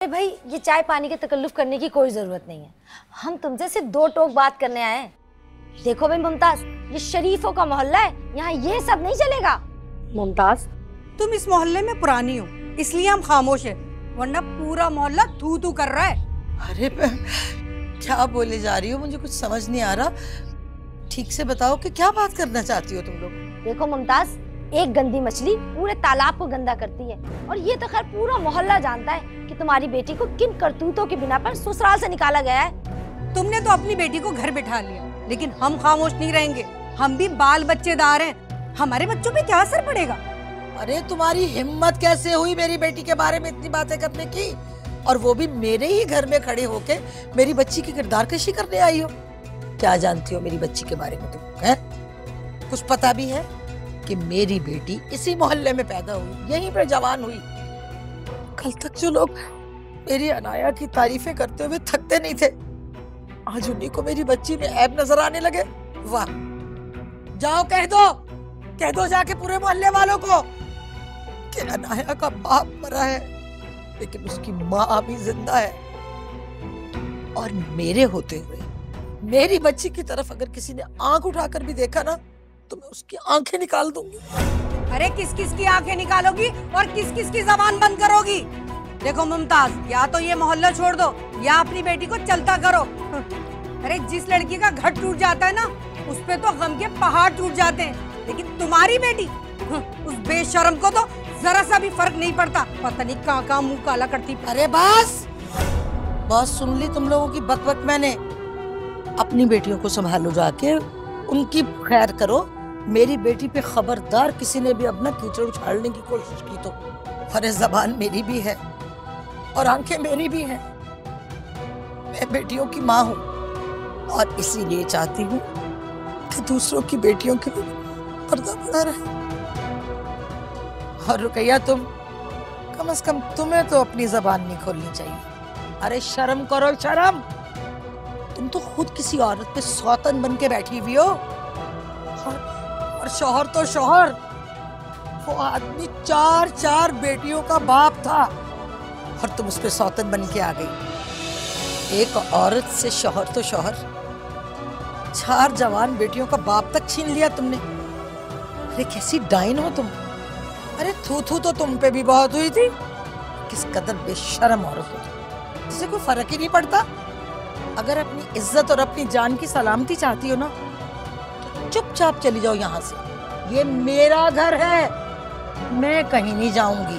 भाई ये चाय पानी के तकल्लुफ करने की कोई जरूरत नहीं है। हम तुमसे सिर्फ दो टोक बात करने आए हैं। देखो भाई मुमताज, ये शरीफों का मोहल्ला है, यहाँ ये सब नहीं चलेगा। मुमताज, तुम इस मोहल्ले में पुरानी हो इसलिए हम खामोश है, वरना पूरा मोहल्ला थू थू कर रहा है। अरे क्या बोले जा रही हो, मुझे कुछ समझ नहीं आ रहा। ठीक से बताओ कि क्या बात करना चाहती हो तुम लोग। देखो मुमताज, एक गंदी मछली पूरे तालाब को गंदा करती है, और ये तो खैर पूरा मोहल्ला जानता है कि तुम्हारी बेटी को किन करतूतों के बिना पर ससुराल से निकाला गया है। तुमने तो अपनी बेटी को घर बिठा लिया, लेकिन हम खामोश नहीं रहेंगे। हम भी बाल बच्चेदार हैं, हमारे बच्चों पे क्या असर पड़ेगा। अरे तुम्हारी हिम्मत कैसे हुई मेरी बेटी के बारे में इतनी बातें करने की, और वो भी मेरे ही घर में खड़े होके मेरी बच्ची की किरदारकशी करने आई हो। क्या जानती हो मेरी बच्ची के बारे में तुम, हैं? कुछ पता भी है कि मेरी बेटी इसी मोहल्ले में पैदा हुई, यहीं पर जवान हुई। कल तक जो लोग मेरी अनाया की तारीफें करते हुए थकते नहीं थे, आज उन्हीं को मेरी बच्ची में ऐब नजर आने लगे। वाह, जाओ कह दो जाके पूरे मोहल्ले वालों को कि अनाया का बाप मरा है, लेकिन उसकी माँ भी जिंदा है। और मेरे होते हुए मेरी बच्ची की तरफ अगर किसी ने आंख उठाकर भी देखा ना, तो मैं उसकी आंखें निकाल दूंगी। अरे किस किस की आंखें निकालोगी और किस किस की जबान बंद करोगी। देखो मुमताज, या तो ये मोहल्ला छोड़ दो या अपनी बेटी को चलता करो। अरे जिस लड़की का घर टूट जाता है ना, उस पे तो गम के पहाड़ टूट जाते हैं, लेकिन तुम्हारी बेटी, उस बेशर्म को तो जरा सा भी फर्क नहीं पड़ता। पता नहीं कहाँ मुंह काला करती। अरे बस बहुत सुन ली तुम लोगों की बकबक। मैंने अपनी बेटियों को संभालो, जाके उनकी खैर करो। मेरी बेटी पे खबरदार किसी ने भी अपना कीचड़ उछालने की कोशिश की तो, अरे जबान मेरी भी है और आंखें मेरी भी हैं। मैं बेटियों की माँ हूँ और इसीलिए चाहती हूँ कि दूसरों की बेटियों के लिए पर्दा पड़ा रहे। और रुकैया, तुम कम से कम तुम्हें तो अपनी जबान नहीं खोलनी चाहिए। अरे शर्म करो, शर्म। तुम तो खुद किसी औरत पे सौतन बन के बैठी हुई हो, और शौहर तो शौहर, वो आदमी 4 बेटियों का बाप था, और तुम उस पे सौतन बन के आ गई। एक औरत से शौहर तो शौहर, 4 जवान बेटियों का बाप तक छीन लिया तुमने। अरे कैसी डाइन हो तुम। अरे थू थू तो तुम पे भी बहुत हुई थी। किस कदर बेशर्म औरत हो तुम, जिसे कोई फर्क ही नहीं पड़ता। अगर अपनी इज्जत और अपनी जान की सलामती चाहती हो ना, तो चुपचाप चली जाओ यहाँ से। ये मेरा घर है, मैं कहीं नहीं जाऊंगी।